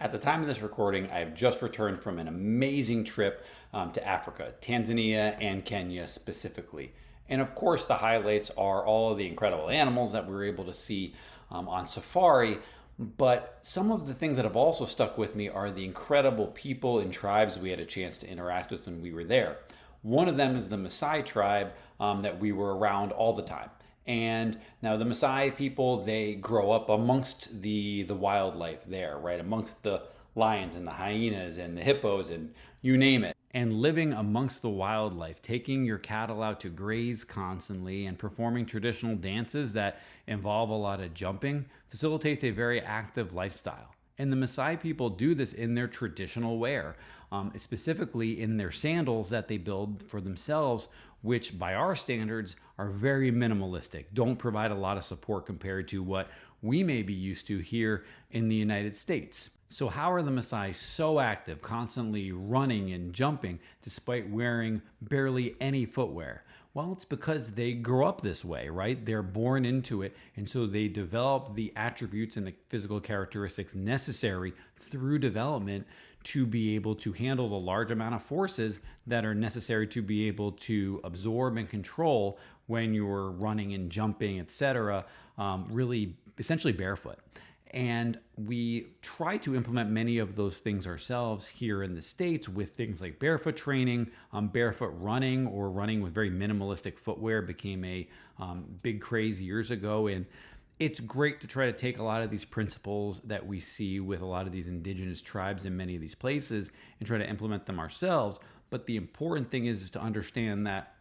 At the time of this recording, I have just returned from an amazing trip to Africa, Tanzania and Kenya specifically. And of course, the highlights are all of the incredible animals that we were able to see on safari. But some of the things that have also stuck with me are the incredible people and tribes we had a chance to interact with when we were there. One of them is the Maasai tribe that we were around all the time. And now the Maasai people, they grow up amongst the wildlife there, right? Amongst the lions and the hyenas and the hippos and you name it. And living amongst the wildlife, taking your cattle out to graze constantly and performing traditional dances that involve a lot of jumping facilitates a very active lifestyle. And the Maasai people do this in their traditional wear, specifically in their sandals that they build for themselves, which by our standards are very minimalistic, don't provide a lot of support compared to what we may be used to here in the United States. So how are the Maasai so active, constantly running and jumping despite wearing barely any footwear? Well, it's because they grow up this way, right? They're born into it, and so they develop the attributes and the physical characteristics necessary through development to be able to handle the large amount of forces that are necessary to be able to absorb and control when you're running and jumping, etc., really essentially barefoot. And we try to implement many of those things ourselves here in the States with things like barefoot training, barefoot running, or running with very minimalistic footwear became a big craze years ago. And it's great to try to take a lot of these principles that we see with a lot of these indigenous tribes in many of these places and try to implement them ourselves. But the important thing is to understand that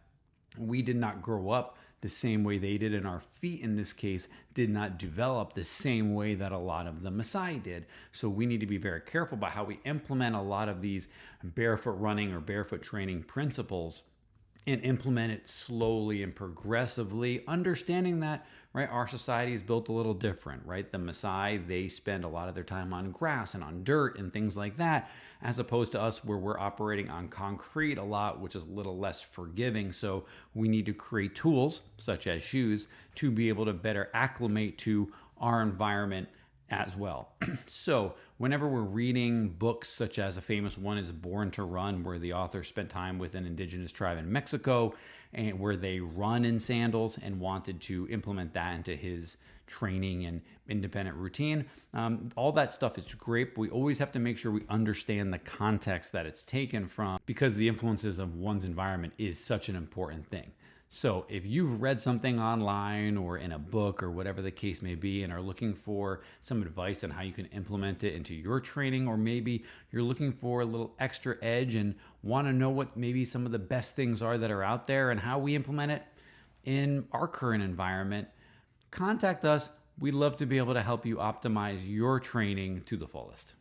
we did not grow up the same way they did, and our feet in this case did not develop the same way that a lot of the Maasai did. So we need to be very careful about how we implement a lot of these barefoot running or barefoot training principles and implement it slowly and progressively, understanding that, right, our society is built a little different, right? The Maasai, they spend a lot of their time on grass and on dirt and things like that, as opposed to us where we're operating on concrete a lot, which is a little less forgiving. So we need to create tools, such as shoes, to be able to better acclimate to our environment as well. So whenever we're reading books such as a famous one is Born to Run, where the author spent time with an indigenous tribe in Mexico and where they run in sandals and wanted to implement that into his training and independent routine. All that stuff is great, but we always have to make sure we understand the context that it's taken from, because the influences of one's environment is such an important thing. So if you've read something online or in a book or whatever the case may be and are looking for some advice on how you can implement it into your training, or maybe you're looking for a little extra edge and want to know what maybe some of the best things are that are out there and how we implement it in our current environment, contact us. We'd love to be able to help you optimize your training to the fullest.